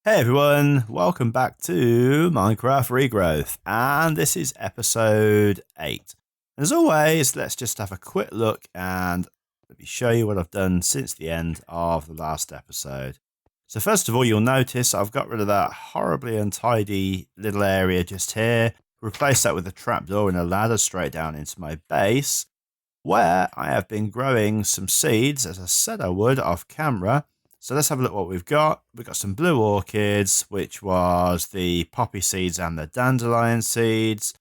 Hey everyone, welcome back to Minecraft Regrowth, and this is episode 8. As always, let's just have a quick look and let me show you what I've done since the end of the last episode. So first of all, you'll notice I've got rid of that horribly untidy little area just here, replaced that with a trapdoor and a ladder straight down into my base, where I have been growing some seeds, as I said I would, off camera. So let's have a look what we've got. We've got some blue orchids, which was the poppy seeds and the dandelion seeds.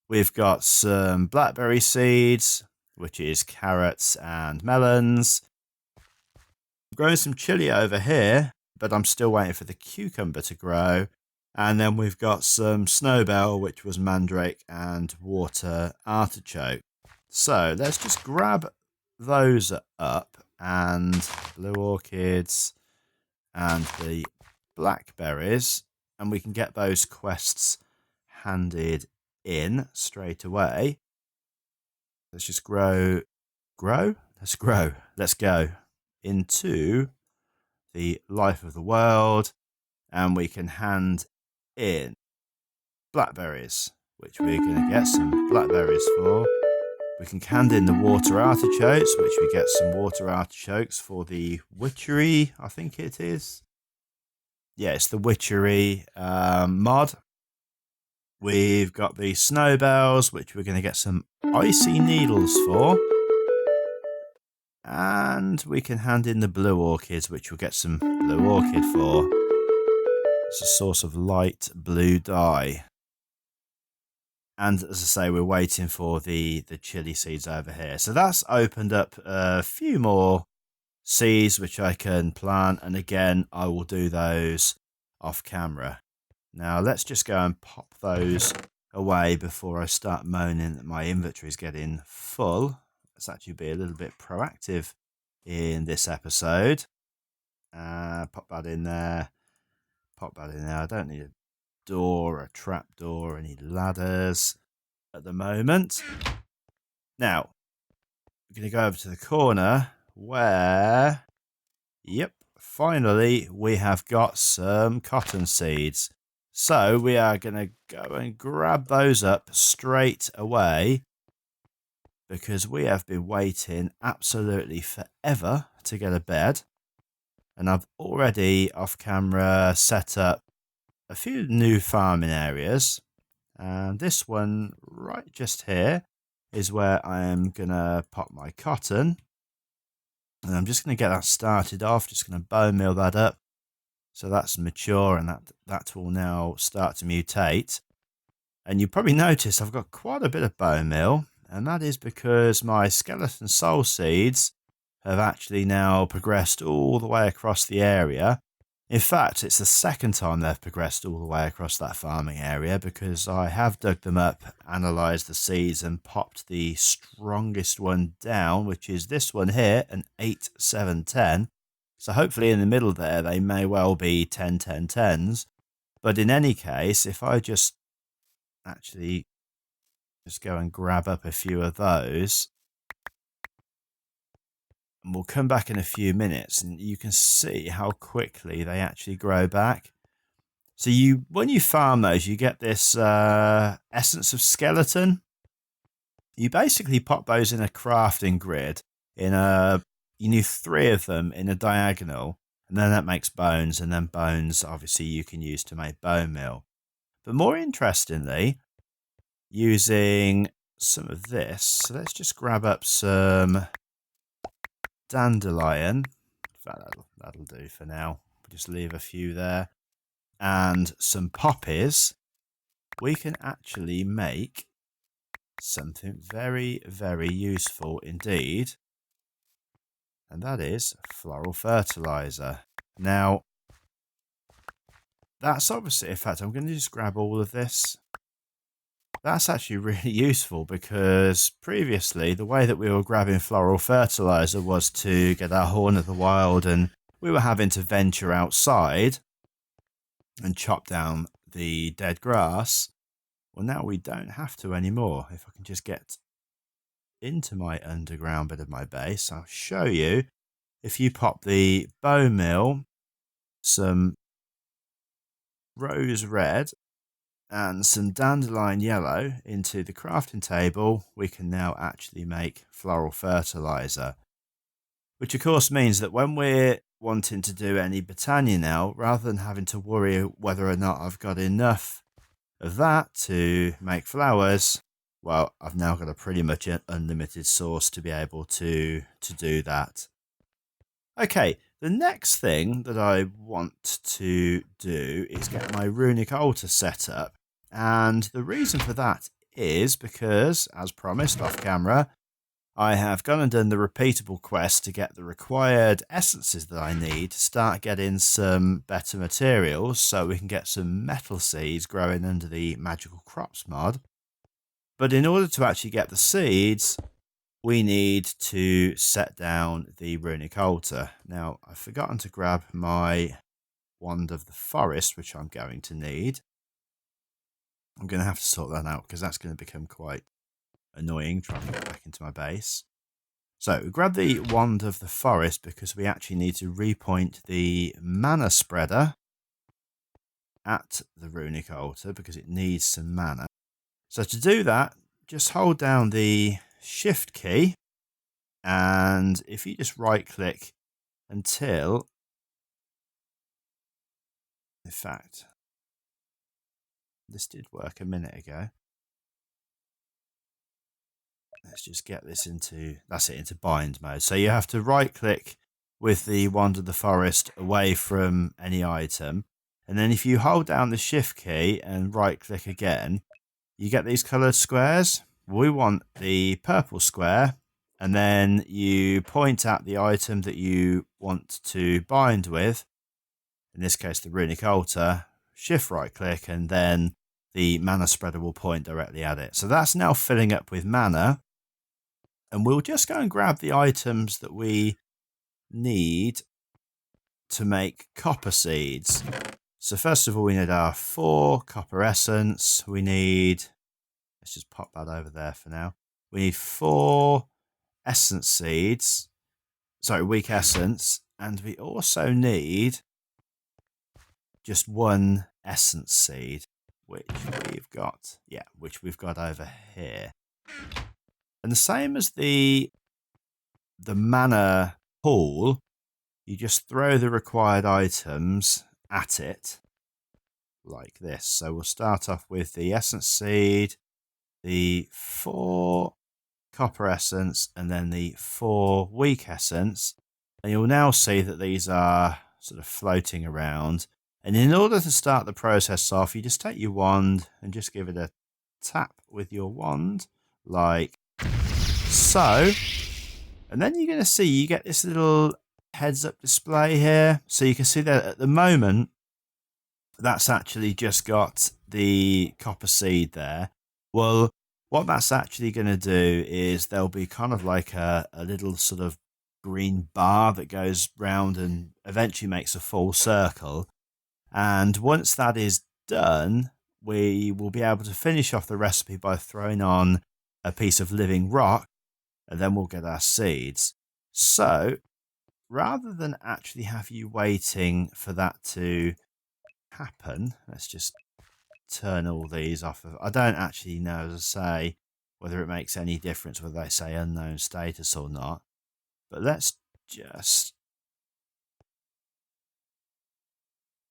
We've got some blackberry seeds, which is carrots and melons. I'm growing some chili over here, but I'm still waiting for the cucumber to grow. And then we've got some snowbell, which was mandrake and water artichoke. So let's just grab those up, and blue orchids and the blackberries, and we can get those quests handed in straight away. Let's just let's go into the life of the world, and we can hand in blackberries, which we're going to get some blackberries for. We can hand in the water artichokes, which we get some water artichokes for the witchery, I think it is. Yeah, it's the witchery mod. We've got the snowbells, which we're going to get some icy needles for. And we can hand in the blue orchids, which we'll get some blue orchid for. It's a source of light blue dye. And as I say, we're waiting for the chili seeds over here. So that's opened up a few more seeds which I can plant. And again, I will do those off camera. Now let's just go and pop those away before I start moaning that my inventory is getting full. Let's actually be a little bit proactive in this episode. Pop that in there. Pop that in there. I don't need a door, a trap door, any ladders at the moment. Now we're going to go over to the corner where, yep, finally we have got some cotton seeds. So we are going to go and grab those up straight away, because we have been waiting absolutely forever to get a bed. And I've already off camera set up a few new farming areas, and this one right just here is where I am gonna pop my cotton, and I'm just gonna get that started off. Just gonna bone meal that up so that's mature, and that will now start to mutate. And you probably notice I've got quite a bit of bone meal, and that is because my skeleton soul seeds have actually now progressed all the way across the area. In fact, it's the second time they've progressed all the way across that farming area, because I have dug them up, analysed the seeds, and popped the strongest one down, which is this one here, an 8, 7, 10. So hopefully in the middle there, they may well be 10, 10, 10s. But in any case, if I just actually just go and grab up a few of those, and we'll come back in a few minutes, and you can see how quickly they actually grow back. So when you farm those, you get this essence of skeleton. You basically pop those in a crafting grid. You need 3 of them in a diagonal, and then that makes bones, and then bones obviously you can use to make bone meal. But more interestingly, using some of this, so let's just grab up some dandelion. In fact, that'll do for now. We'll just leave a few there. And some poppies. We can actually make something very, very useful indeed. And that is floral fertilizer. Now, that's obviously, in fact, I'm going to just grab all of this. That's actually really useful, because previously the way that we were grabbing floral fertilizer was to get our Horn of the Wild, and we were having to venture outside and chop down the dead grass. Well, now we don't have to anymore. If I can just get into my underground bit of my base, I'll show you. If you pop the bone meal, some rose red and some dandelion yellow into the crafting table, we can now actually make floral fertilizer. Which of course means that when we're wanting to do any Botania now, rather than having to worry whether or not I've got enough of that to make flowers, well, I've now got a pretty much unlimited source to be able to do that. Okay, the next thing that I want to do is get my Runic Altar set up. And the reason for that is because, as promised off camera, I have gone and done the repeatable quest to get the required essences that I need to start getting some better materials so we can get some metal seeds growing under the magical crops mod. But in order to actually get the seeds, we need to set down the Runic Altar. Now, I've forgotten to grab my Wand of the Forest, which I'm going to need. I'm going to have to sort that out because that's going to become quite annoying trying to get back into my base. So we grab the Wand of the Forest because we actually need to repoint the mana spreader at the Runic Altar because it needs some mana. So to do that, just hold down the Shift key, and if you just right click until, in fact, this did work a minute ago. Let's just get this into, that's it, into bind mode. So you have to right click with the Wand of the Forest away from any item. And then if you hold down the Shift key and right click again, you get these coloured squares. We want the purple square. And then you point at the item that you want to bind with. In this case, the Runic Altar. Shift right click and then the mana spreader will point directly at it. So that's now filling up with mana. And we'll just go and grab the items that we need to make copper seeds. So first of all, we need our 4 copper essence. We need, let's just pop that over there for now. We need 4 essence seeds. Sorry, weak essence. And we also need just 1 essence seed, which we've got, which we've got over here. And the same as the mana pool, you just throw the required items at it like this. So we'll start off with the essence seed, the 4 copper essence, and then the 4 weak essence. And you'll now see that these are sort of floating around. And in order to start the process off, you just take your wand and just give it a tap with your wand, like so. And then you're going to see you get this little heads up display here. So you can see that at the moment, that's actually just got the copper seed there. Well, what that's actually going to do is there'll be kind of like a little sort of green bar that goes round and eventually makes a full circle. And once that is done, we will be able to finish off the recipe by throwing on a piece of living rock, and then we'll get our seeds. So rather than actually have you waiting for that to happen, let's just turn all these off. I don't actually know, as I say, whether it makes any difference whether they say unknown status or not. But let's just...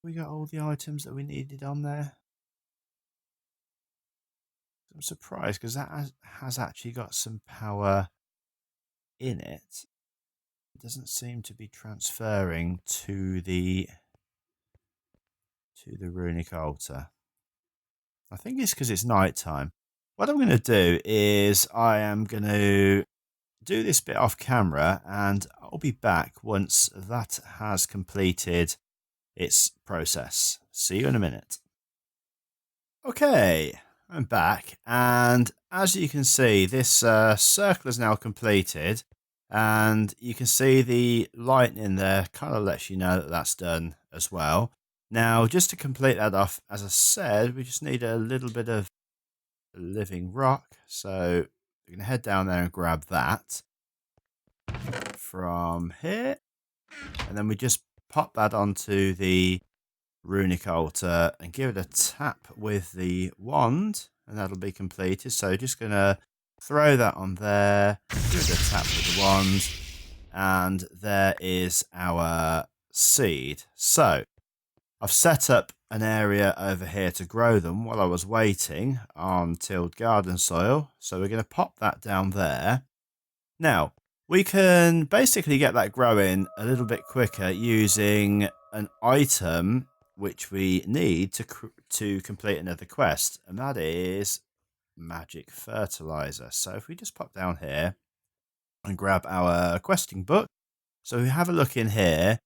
We got all the items that we needed on there. I'm surprised because that has actually got some power in it. It doesn't seem to be transferring to the Runic Altar. I think it's because it's night time. What I'm going to do is I am going to do this bit off camera and I'll be back once that has completed its process. See you in a minute. Okay, I'm back, and as you can see, this circle is now completed, and you can see the lightning there kind of lets you know that that's done as well. Now, just to complete that off, as I said, we just need a little bit of living rock, so we're going to head down there and grab that from here, and then we just pop that onto the Runic Altar and give it a tap with the wand, and that'll be completed. So just going to throw that on there, give it a tap with the wand, and there is our seed. So I've set up an area over here to grow them while I was waiting on tilled garden soil. So we're going to pop that down there. Now, we can basically get that growing a little bit quicker using an item which we need to complete another quest, and that is magic fertilizer. So if we just pop down here and grab our questing book, so we have a look in here,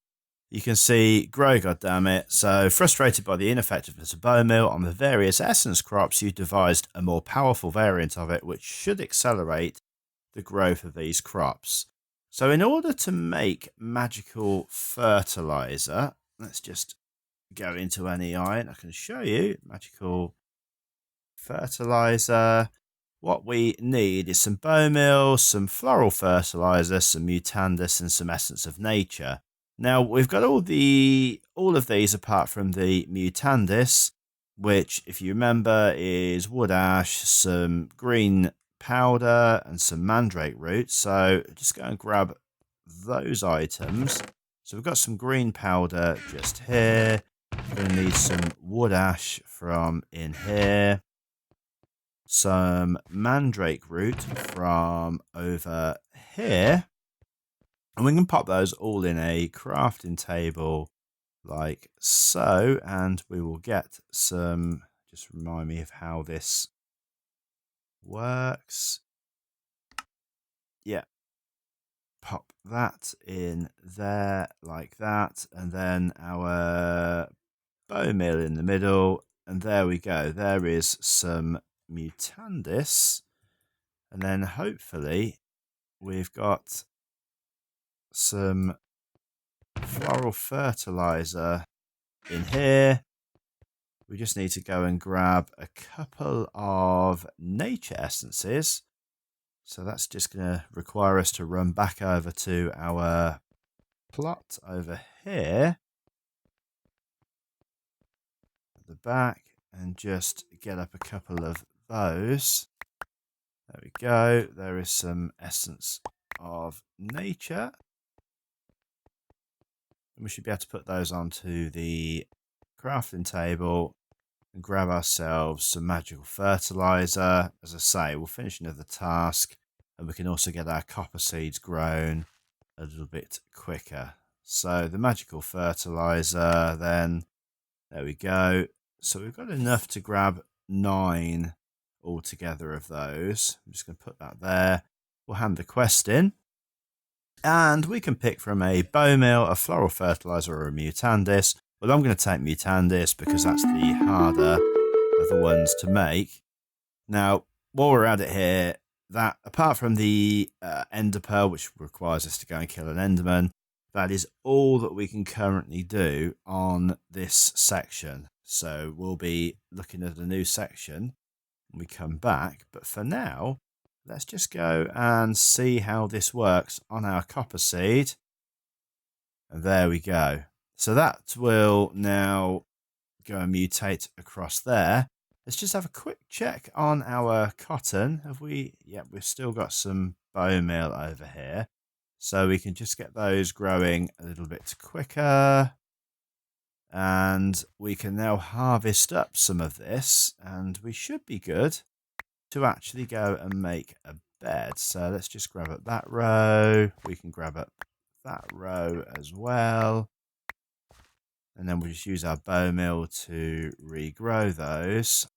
you can see, grow, goddammit. So, frustrated by the ineffectiveness of bone meal on the various essence crops, you devised a more powerful variant of it, which should accelerate the growth of these crops. So, in order to make magical fertilizer, let's just go into NEI and I can show you magical fertilizer. What we need is some bone meal, some floral fertilizer, some mutandis, and some essence of nature. Now, we've got all of these apart from the mutandis, which, if you remember, is wood ash, some green powder, and some mandrake root. So just go and grab those items. So we've got some green powder just here. We're going to need some wood ash from in here. Some mandrake root from over here. And we can pop those all in a crafting table like so, and we will get some, just remind me of how this works. Yeah, pop that in there like that, and then our bone meal in the middle, and there we go. There is some mutandis, and then hopefully we've got some floral fertilizer in here. We just need to go and grab a couple of nature essences. So that's just going to require us to run back over to our plot over here at the back and just get up a couple of those. There we go. There is some essence of nature. And we should be able to put those onto the crafting table and grab ourselves some magical fertilizer. As I say, we'll finish another task, and we can also get our copper seeds grown a little bit quicker. So the magical fertilizer, then there we go. So we've got enough to grab 9 altogether of those. I'm just going to put that there. We'll hand the quest in. And we can pick from a bone meal, a floral fertilizer, or a mutandis. Well, I'm going to take mutandis because that's the harder of the ones to make. Now, while we're at it here, that apart from the ender pearl, which requires us to go and kill an enderman, that is all that we can currently do on this section. So we'll be looking at a new section when we come back. But for now, let's just go and see how this works on our copper seed. And there we go. So that will now go and mutate across there. Let's just have a quick check on our cotton. Have we? Yeah, we've still got some bone meal over here. So we can just get those growing a little bit quicker. And we can now harvest up some of this. And we should be good to actually go and make a bed. So let's just grab up that row. We can grab up that row as well. And then we'll just use our bone meal to regrow those.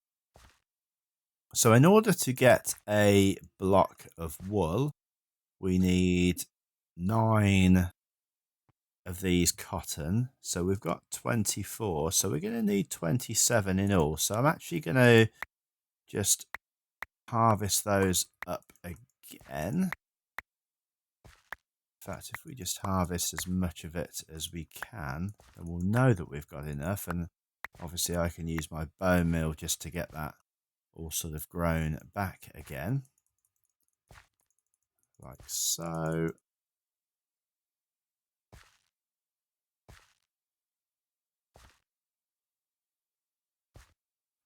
So in order to get a block of wool, we need 9 of these cotton. So we've got 24. So we're going to need 27 in all. So I'm actually going to just harvest those up again. In fact, if we just harvest as much of it as we can, then we'll know that we've got enough. And obviously I can use my bone meal just to get that all sort of grown back again. Like so.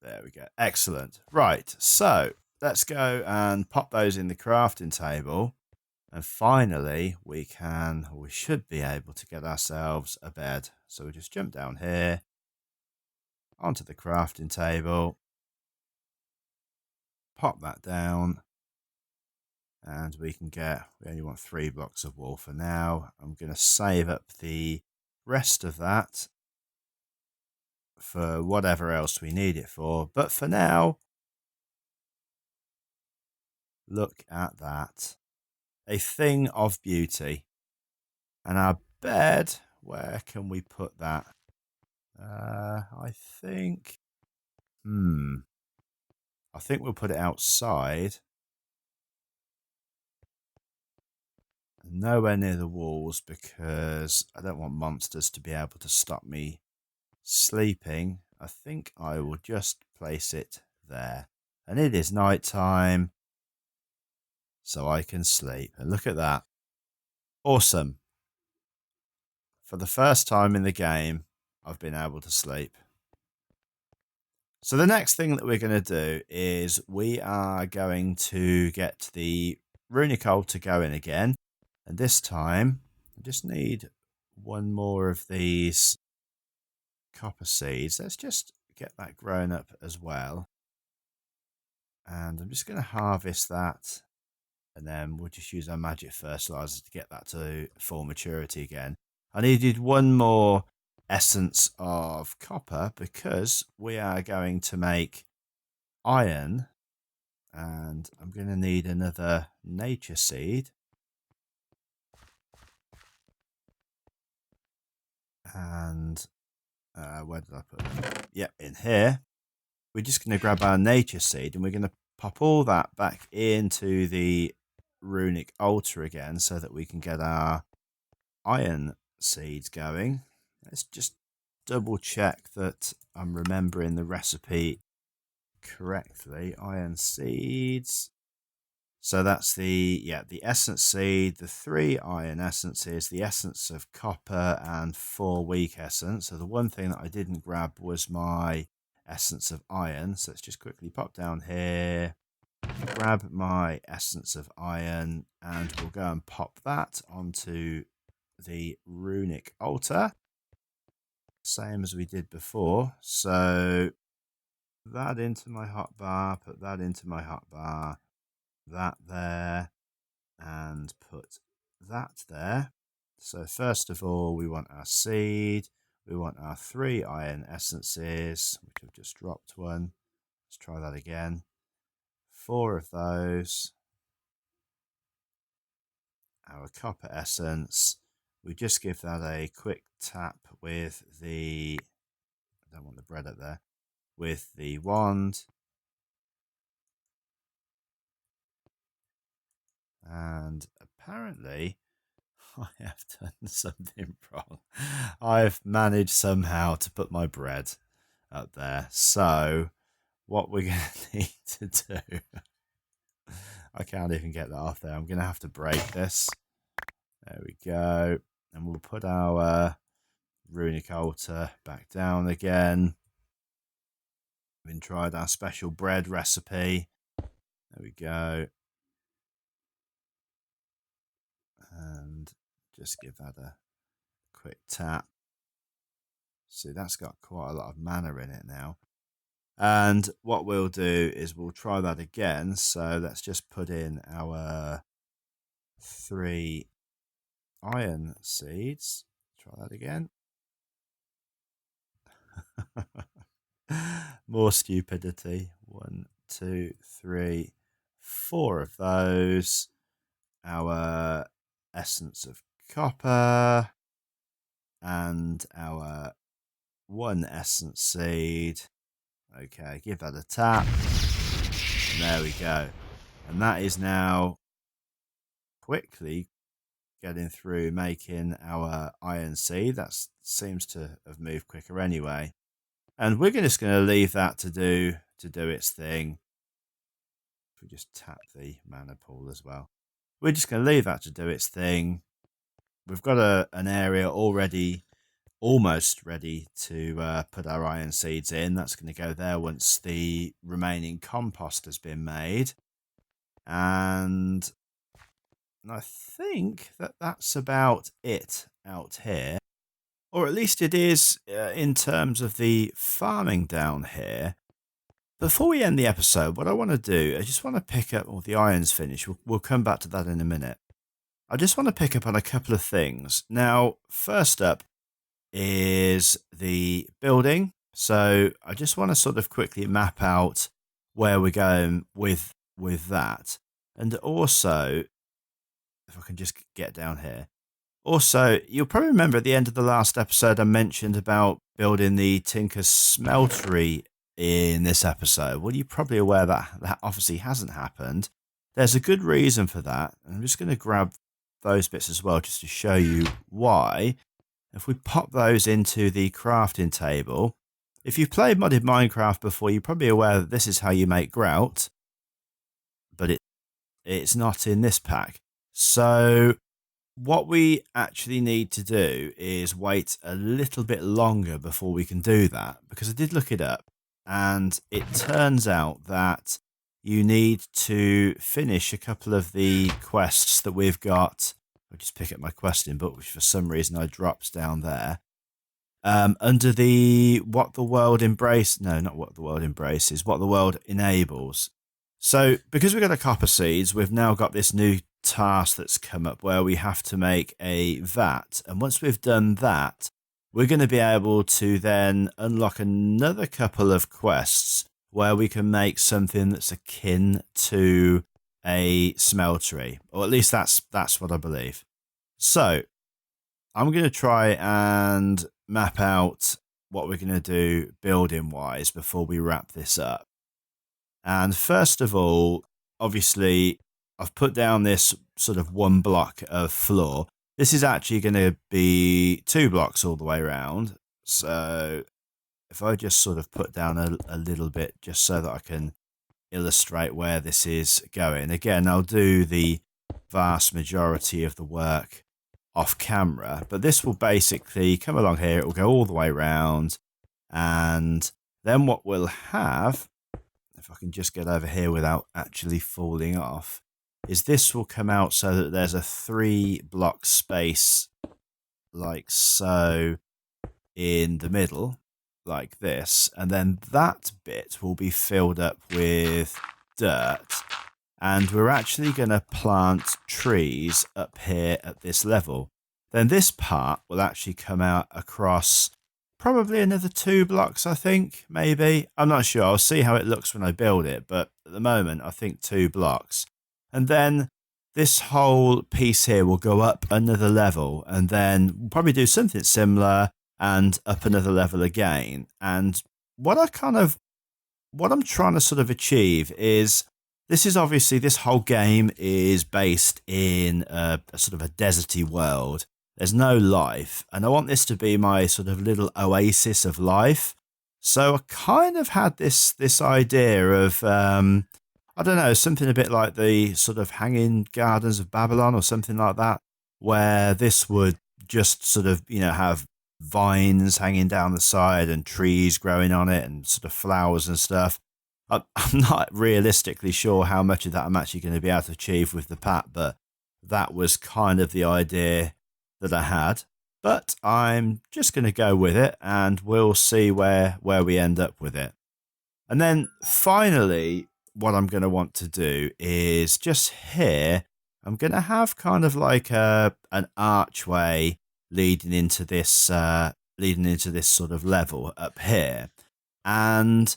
There we go. Excellent. Right, so let's go and pop those in the crafting table. And finally, we should be able to get ourselves a bed. So we just jump down here onto the crafting table, pop that down, and we only want 3 blocks of wool for now. I'm going to save up the rest of that for whatever else we need it for. But for now, look at that. A thing of beauty. And our bed, where can we put that? I think we'll put it outside. Nowhere near the walls, because I don't want monsters to be able to stop me sleeping. I think I will just place it there. And it is night time, so I can sleep. And look at that. Awesome. For the first time in the game, I've been able to sleep. So the next thing that we're going to do is we are going to get the Runic Altar going again. And this time, I just need one more of these copper seeds. Let's just get that grown up as well. And I'm just going to harvest that. And then we'll just use our magic fertilizer to get that to full maturity again. I needed one more essence of copper because we are going to make iron, and I'm going to need another nature seed. And where did I put them? Yep, in here. We're just going to grab our nature seed and we're going to pop all that back into the Runic Altar again so that we can get our iron seeds going. Let's just double check that I'm remembering the recipe correctly. Iron seeds. So that's the essence seed, the 3 iron essences, the essence of copper, and 4 weak essence. So the one thing that I didn't grab was my essence of iron. So let's just quickly pop down here, grab my essence of iron, and we'll go and pop that onto the Runic Altar. Same as we did before. So that into my hotbar, put that into my hotbar, that there, and put that there. So first of all, we want our seed. We want our 3 iron essences, which I've just dropped one. Let's try that again. 4 of those. Our copper essence. We just give that a quick tap with the, I don't want the bread up there, with the wand. And apparently I have done something wrong. I've managed somehow to put my bread up there. So what we're going to need to do, I can't even get that off there. I'm going to have to break this. There we go. And we'll put our Runic Altar back down again. We've tried our special bread recipe. There we go. And just give that a quick tap. See, that's got quite a lot of mana in it now. And what we'll do is we'll try that again. So let's just put in our 3 iron seeds. Try that again. More stupidity. 1, 2, 3, 4 of those. Our essence of copper. And our 1 essence seed. Okay, give that a tap. And there we go. And that is now quickly getting through making our iron seed. That seems to have moved quicker anyway. And we're just going to leave that to do its thing. If we just tap the mana pool as well. We're just going to leave that to do its thing. We've got an area already almost ready to put our iron seeds in. That's going to go there once the remaining compost has been made. And I think that that's about it out here. Or at least it is in terms of the farming down here. Before we end the episode, what I want to do, I just want to pick up, the iron's finished. We'll come back to that in a minute. I just want to pick up on a couple of things. Now, first up is the building. So I just want to sort of quickly map out where we're going with that. And also, if I can just get down here. Also, you'll probably remember at the end of the last episode, I mentioned about building the Tinker's Smeltery in this episode. Well, you're probably aware that that obviously hasn't happened. There's a good reason for that. I'm just going to grab those bits as well just to show you why. If we pop those into the crafting table, if you've played modded Minecraft before, you're probably aware that this is how you make grout, but it's not in this pack. So what we actually need to do is wait a little bit longer before we can do that, because I did look it up and it turns out that you need to finish a couple of the quests that we've got. I'll just pick up my questing book, which for some reason I dropped down there. Under the what the world embraces, what the world enables. So because we've got a copper seeds, we've now got this new task that's come up where we have to make a vat. And once we've done that, we're going to be able to then unlock another couple of quests where we can make something that's akin to a smeltery, or at least that's what I believe. So I'm going to try and map out what we're going to do building wise before we wrap this up. And first of all, obviously I've put down this sort of 1 block of floor. This is actually going to be 2 blocks all the way around. So if I just sort of put down a little bit just so that I can illustrate where this is going. Again, I'll do the vast majority of the work off camera, but this will basically come along here. It will go all the way around. And then what we'll have, if I can just get over here without actually falling off, is this will come out so that there's a 3 block space like so in the middle, like this, and then that bit will be filled up with dirt, and we're actually going to plant trees up here at this level. Then this part will actually come out across probably another 2 blocks, I think, maybe. I'm not sure. I'll see how it looks when I build it, but at the moment I think 2 blocks. And then this whole piece here will go up another level, and then we'll probably do something similar and up another level again. And what I'm trying to sort of achieve is, this is obviously, this whole game is based in a sort of a deserty world. There's no life, and I want this to be my sort of little oasis of life. So I kind of had this idea of, I don't know, something a bit like the sort of Hanging Gardens of Babylon or something like that, where this would just sort of, have vines hanging down the side and trees growing on it and sort of flowers and stuff. I'm not realistically sure how much of that I'm actually going to be able to achieve with the pack, but that was kind of the idea that I had. But I'm just going to go with it, and we'll see where we end up with it. And then finally, what I'm going to want to do is just here, I'm going to have kind of like an archway leading into this sort of level up here. And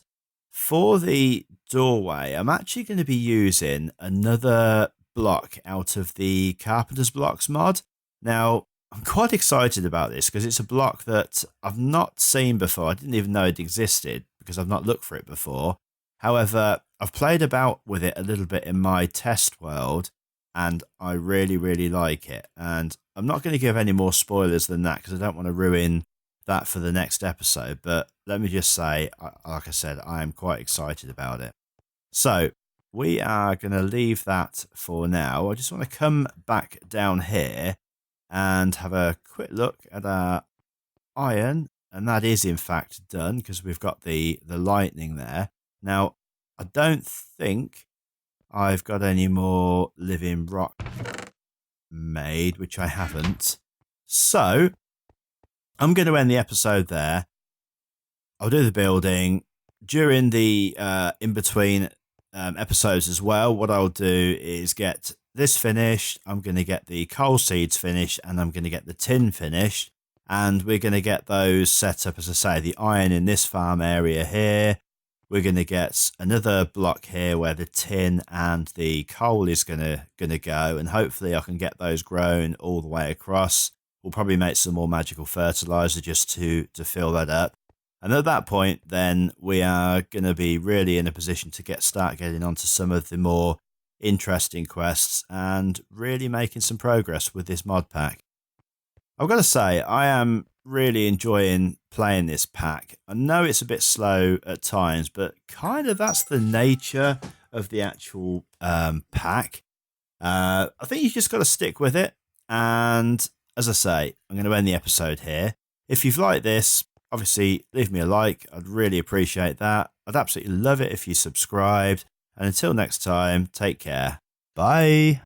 for the doorway, I'm actually going to be using another block out of the Carpenter's Blocks mod. Now, I'm quite excited about this because it's a block that I've not seen before. I didn't even know it existed because I've not looked for it before. However, I've played about with it a little bit in my test world, and I really, really like it. And I'm not going to give any more spoilers than that because I don't want to ruin that for the next episode. But let me just say, like I said, I am quite excited about it. So we are going to leave that for now. I just want to come back down here and have a quick look at our iron, and that is in fact done because we've got the lightning there. Now, I don't think I've got any more living rock made, which I haven't. So, I'm going to end the episode there. I'll do the building during the in-between episodes as well. What I'll do is get this finished. I'm going to get the coal seeds finished, and I'm going to get the tin finished. And we're going to get those set up, as I say, the iron in this farm area here. We're going to get another block here where the tin and the coal is going to go. And hopefully I can get those grown all the way across. We'll probably make some more magical fertilizer just to fill that up. And at that point, then we are going to be really in a position to start getting onto some of the more interesting quests and really making some progress with this mod pack. I've got to say, I am really enjoying playing this pack. I know it's a bit slow at times, but kind of that's the nature of the actual pack. I think you just got to stick with it. And as I say, I'm going to end the episode here. If you've liked this, obviously leave me a like. I'd really appreciate that. I'd absolutely love it if you subscribed. And until next time, take care. Bye.